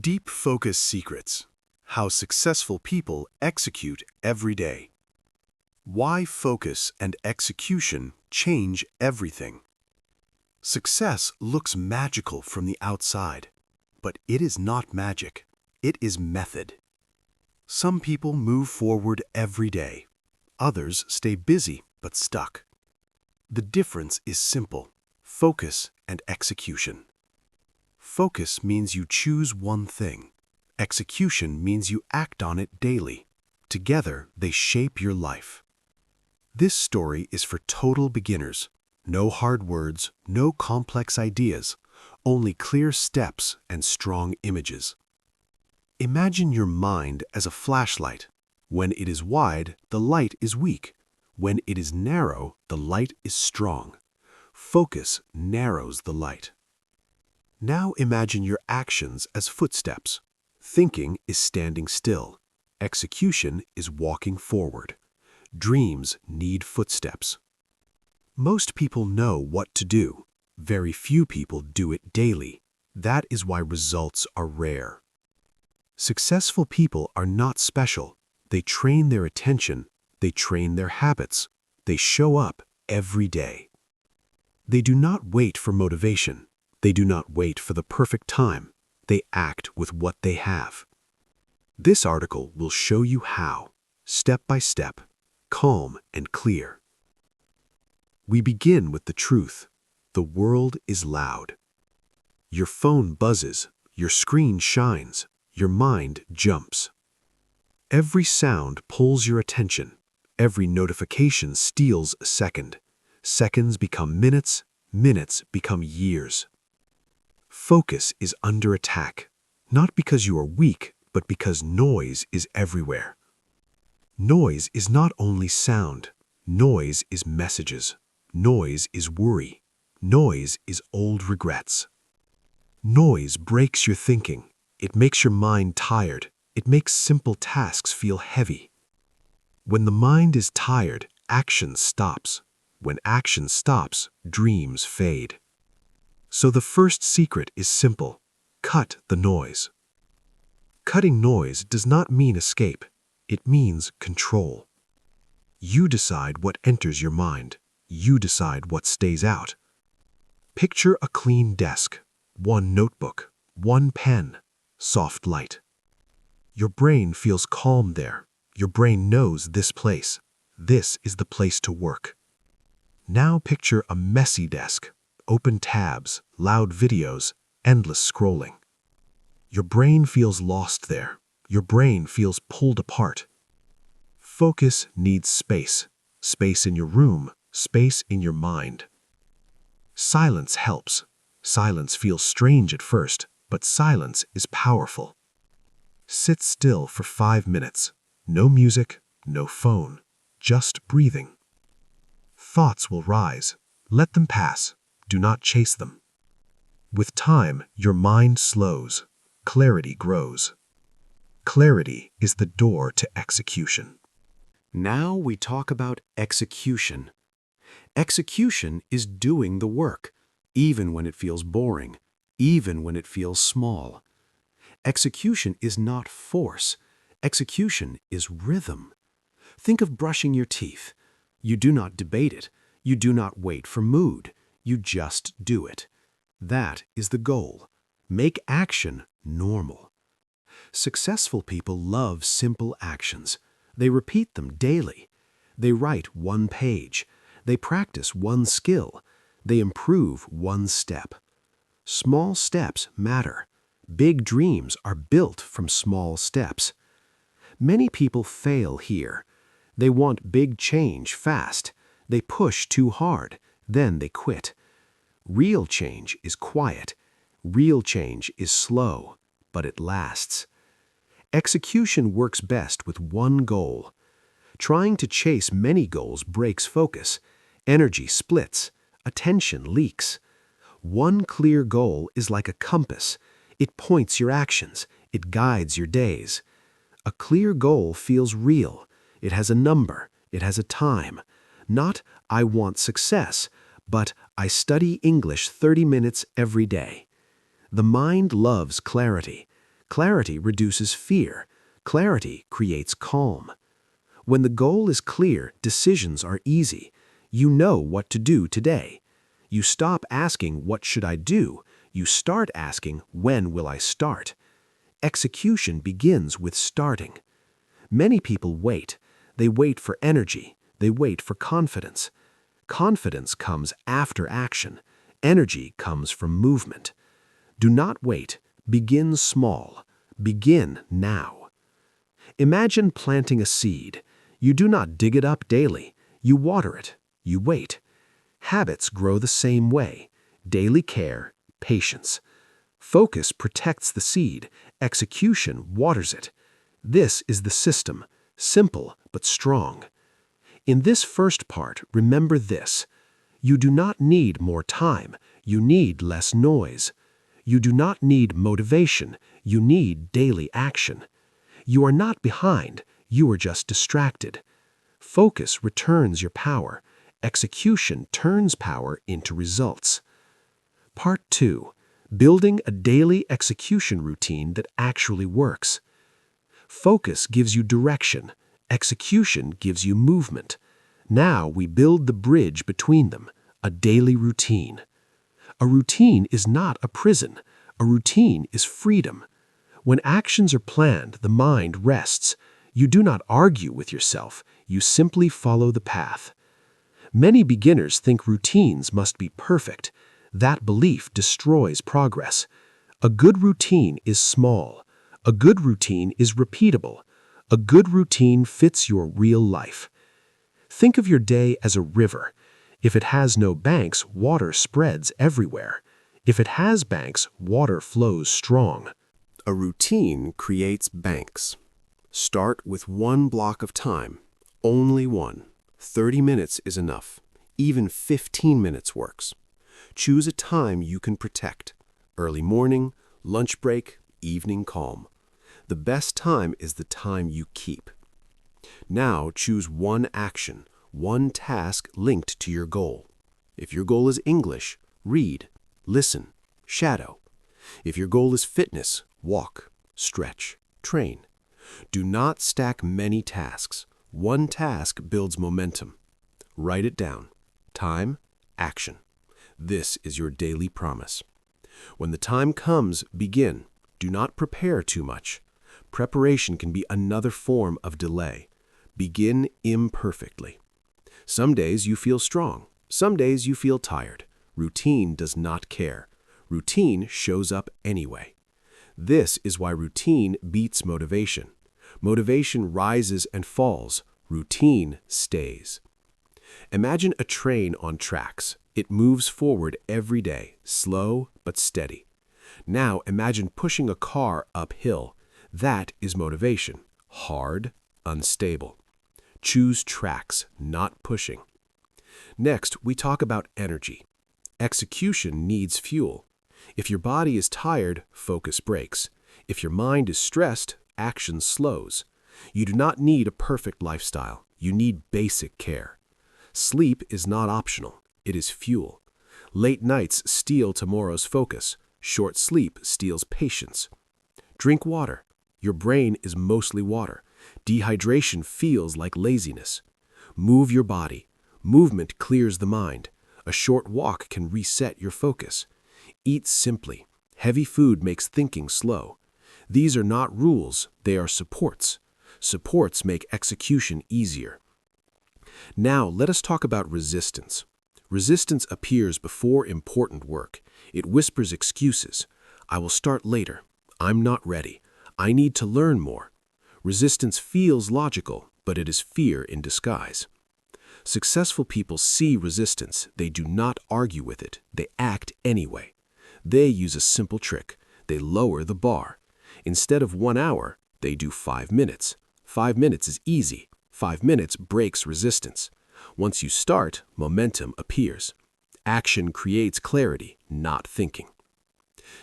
Deep Focus Secrets: How Successful People Execute Every Day. Why focus and execution change everything. Success looks magical from the outside, but it is not magic. It is method. Some people move forward every day. Others stay busy but stuck. The difference is simple: focus and execution. Focus means you choose one thing. Execution means you act on it daily. Together, they shape your life. This story is for total beginners. No hard words, no complex ideas, only clear steps and strong images. Imagine your mind as a flashlight. When it is wide, the light is weak. When it is narrow, the light is strong. Focus narrows the light. Now imagine your actions as footsteps. Thinking is standing still. Execution is walking forward. Dreams need footsteps. Most people know what to do. Very few people do it daily. That is why results are rare. Successful people are not special. They train their attention. They train their habits. They show up every day. They do not wait for motivation. They do not wait for the perfect time. They act with what they have. This article will show you how, step by step, calm and clear. We begin with the truth. The world is loud. Your phone buzzes, your screen shines, your mind jumps. Every sound pulls your attention. Every notification steals a second. Seconds become minutes, minutes become years. Focus is under attack, not because you are weak, but because noise is everywhere. Noise is not only sound. Noise is messages. Noise is worry. Noise is old regrets. Noise breaks your thinking. It makes your mind tired. It makes simple tasks feel heavy. When the mind is tired, action stops. When action stops, dreams fade. So the first secret is simple: cut the noise. Cutting noise does not mean escape. It means control. You decide what enters your mind. You decide what stays out. Picture a clean desk, one notebook, one pen, soft light. Your brain feels calm there. Your brain knows this place. This is the place to work. Now picture a messy desk, open tabs, loud videos, endless scrolling. Your brain feels lost there. Your brain feels pulled apart. Focus needs space. Space in your room, space in your mind. Silence helps. Silence feels strange at first, but silence is powerful. Sit still for 5 minutes. No music, no phone, just breathing. Thoughts will rise. Let them pass. Do not chase them. With time, your mind slows. Clarity grows. Clarity is the door to execution. Now we talk about execution. Execution is doing the work, even when it feels boring, even when it feels small. Execution is not force. Execution is rhythm. Think of brushing your teeth. You do not debate it. You do not wait for mood. You just do it. That is the goal. Make action normal. Successful people love simple actions. They repeat them daily. They write one page. They practice one skill. They improve one step. Small steps matter. Big dreams are built from small steps. Many people fail here. They want big change fast. They push too hard. Then they quit. Real change is quiet. Real change is slow, but it lasts. Execution works best with one goal. Trying to chase many goals breaks focus. Energy splits. Attention leaks. One clear goal is like a compass. It points your actions. It guides your days. A clear goal feels real. It has a number. It has a time. Not, I want success, but I study English 30 minutes every day. The mind loves clarity. Clarity reduces fear. Clarity creates calm. When the goal is clear, decisions are easy. You know what to do today. You stop asking, "What should I do?" You start asking, "When will I start?" Execution begins with starting. Many people wait. They wait for energy. They wait for confidence. Confidence comes after action. Energy comes from movement. Do not wait. Begin small. Begin now. Imagine planting a seed. You do not dig it up daily. You water it. You wait. Habits grow the same way. Daily care, patience. Focus protects the seed. Execution waters it. This is the system, simple but strong. In this first part, remember this. You do not need more time. You need less noise. You do not need motivation. You need daily action. You are not behind. You are just distracted. Focus returns your power. Execution turns power into results. Part 2. Building a daily execution routine that actually works. Focus gives you direction. Execution gives you movement. Now we build the bridge between them, a daily routine. A routine is not a prison. A routine is freedom. When actions are planned, the mind rests. You do not argue with yourself. You simply follow the path. Many beginners think routines must be perfect. That belief destroys progress. A good routine is small. A good routine is repeatable. A good routine fits your real life. Think of your day as a river. If it has no banks, water spreads everywhere. If it has banks, water flows strong. A routine creates banks. Start with one block of time. Only one. 30 minutes is enough. Even 15 minutes works. Choose a time you can protect. Early morning, lunch break, evening calm. The best time is the time you keep. Now choose one action, one task linked to your goal. If your goal is English, read, listen, shadow. If your goal is fitness, walk, stretch, train. Do not stack many tasks. One task builds momentum. Write it down. Time, action. This is your daily promise. When the time comes, begin. Do not prepare too much. Preparation can be another form of delay. Begin imperfectly. Some days you feel strong. Some days you feel tired. Routine does not care. Routine shows up anyway. This is why routine beats motivation. Motivation rises and falls. Routine stays. Imagine a train on tracks. It moves forward every day, slow but steady. Now imagine pushing a car uphill. That is motivation. Hard, unstable. Choose tracks, not pushing. Next, we talk about energy. Execution needs fuel. If your body is tired, focus breaks. If your mind is stressed, action slows. You do not need a perfect lifestyle. You need basic care. Sleep is not optional. It is fuel. Late nights steal tomorrow's focus. Short sleep steals patience. Drink water. Your brain is mostly water. Dehydration feels like laziness. Move your body. Movement clears the mind. A short walk can reset your focus. Eat simply. Heavy food makes thinking slow. These are not rules, they are supports. Supports make execution easier. Now let us talk about resistance. Resistance appears before important work. It whispers excuses. I will start later. I'm not ready. I need to learn more. Resistance feels logical, but it is fear in disguise. Successful people see resistance. They do not argue with it. They act anyway. They use a simple trick. They lower the bar. Instead of 1 hour, they do 5 minutes. 5 minutes is easy. 5 minutes breaks resistance. Once you start, momentum appears. Action creates clarity, not thinking.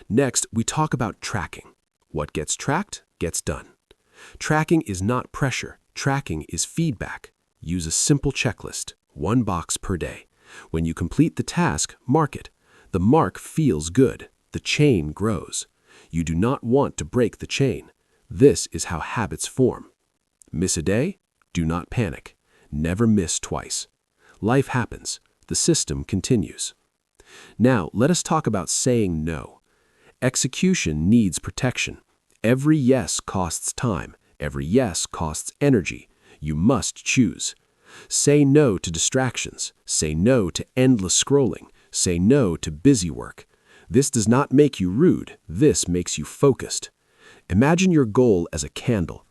Next, we talk about tracking. What gets tracked, gets done. Tracking is not pressure. Tracking is feedback. Use a simple checklist, 1 box per day. When you complete the task, mark it. The mark feels good. The chain grows. You do not want to break the chain. This is how habits form. Miss a day? Do not panic. Never miss twice. Life happens. The system continues. Now, let us talk about saying no. Execution needs protection. Every yes costs time. Every yes costs energy. You must choose. Say no to distractions. Say no to endless scrolling. Say no to busy work. This does not make you rude. This makes you focused. Imagine your goal as a candle.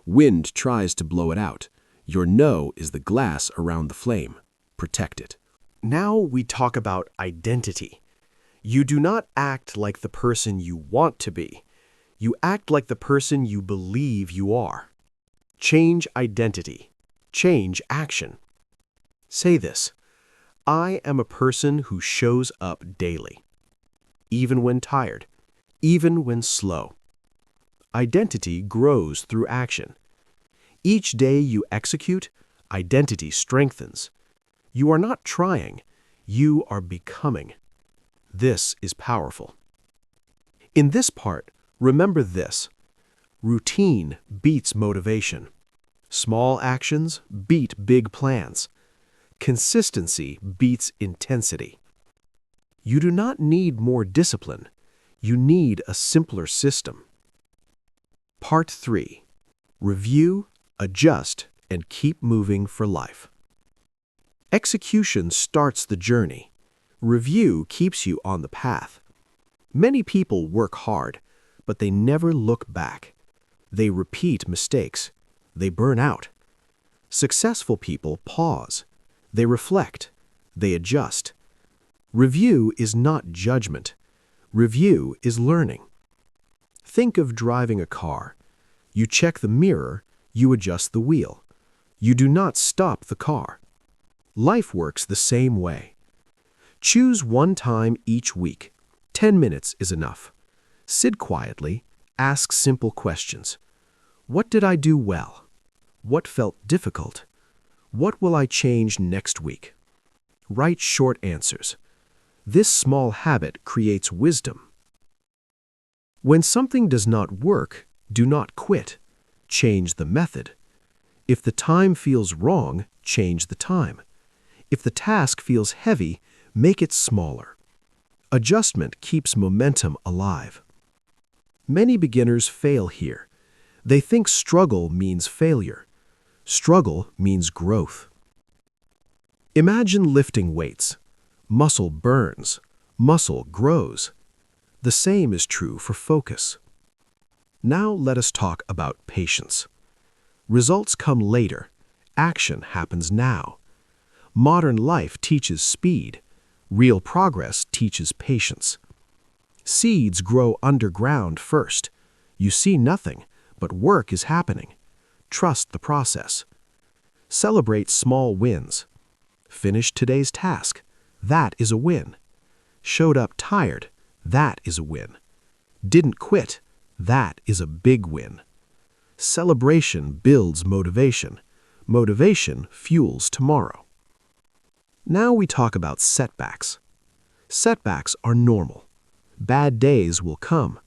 Wind tries to blow it out. Your no is the glass around the flame. Protect it. Now we talk about identity. You do not act like the person you want to be. You act like the person you believe you are. Change identity. Change action. Say this: I am a person who shows up daily, even when tired, even when slow. Identity grows through action. Each day you execute, identity strengthens. You are not trying, you are becoming. This is powerful. In this part, remember this: routine beats motivation. Small actions beat big plans. Consistency beats intensity. You do not need more discipline. You need a simpler system. Part 3. Review, adjust, and keep moving for life. Execution starts the journey. Review keeps you on the path. Many people work hard, but they never look back. They repeat mistakes. They burn out. Successful people pause. They reflect. They adjust. Review is not judgment. Review is learning. Think of driving a car. You check the mirror, you adjust the wheel. You do not stop the car. Life works the same way. Choose one time each week. 10 minutes is enough. Sit quietly, ask simple questions. What did I do well? What felt difficult? What will I change next week? Write short answers. This small habit creates wisdom. When something does not work, do not quit. Change the method. If the time feels wrong, change the time. If the task feels heavy, make it smaller. Adjustment keeps momentum alive. Many beginners fail here. They think struggle means failure. Struggle means growth. Imagine lifting weights. Muscle burns. Muscle grows. The same is true for focus. Now let us talk about patience. Results come later. Action happens now. Modern life teaches speed. Real progress teaches patience. Seeds grow underground first. You see nothing, but work is happening. Trust the process. Celebrate small wins. Finish today's task. That is a win. Showed up tired. That is a win. Didn't quit. That is a big win. Celebration builds motivation. Motivation fuels tomorrow. Now we talk about setbacks. Setbacks are normal. Bad days will come.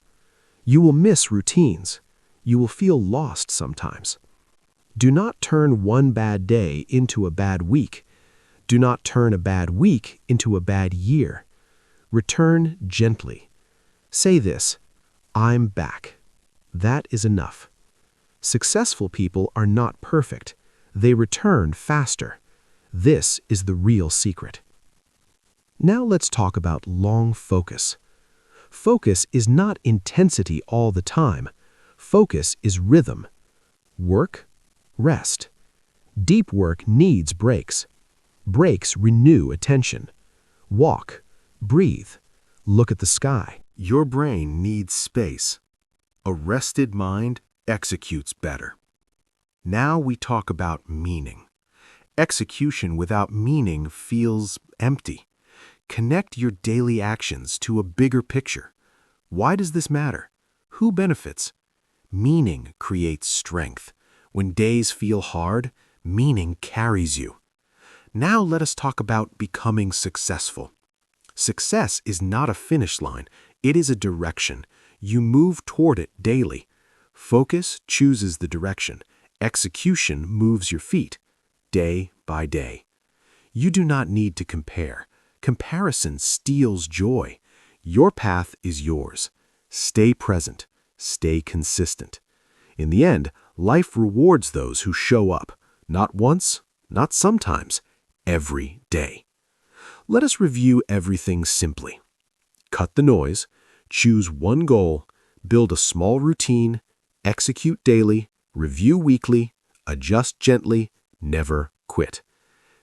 You will miss routines. You will feel lost sometimes. Do not turn one bad day into a bad week. Do not turn a bad week into a bad year. Return gently. Say this: I'm back. That is enough. Successful people are not perfect. They return faster. This is the real secret. Now let's talk about long focus. Focus is not intensity all the time. Focus is rhythm. Work, rest. Deep work needs breaks. Breaks renew attention. Walk, breathe, look at the sky. Your brain needs space. A rested mind executes better. Now we talk about meaning. Execution without meaning feels empty. Connect your daily actions to a bigger picture. Why does this matter? Who benefits? Meaning creates strength. When days feel hard, meaning carries you. Now let us talk about becoming successful. Success is not a finish line, it is a direction. You move toward it daily. Focus chooses the direction. Execution moves your feet, day by day. You do not need to compare. Comparison steals joy. Your path is yours. Stay present. Stay consistent. In the end, life rewards those who show up, not once, not sometimes, every day. Let us review everything simply. Cut the noise, choose one goal, build a small routine, execute daily, review weekly, adjust gently, never quit.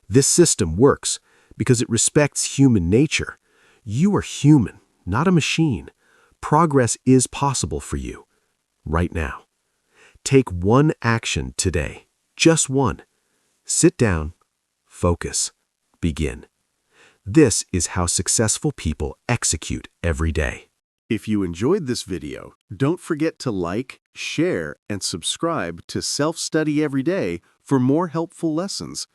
This system works because it respects human nature. You are human, not a machine. Progress is possible for you, right now. Take one action today, just one. Sit down, focus, begin. This is how successful people execute every day. If you enjoyed this video, don't forget to like, share, and subscribe to Self-Study Every Day for more helpful lessons.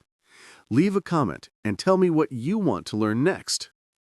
Leave a comment and tell me what you want to learn next.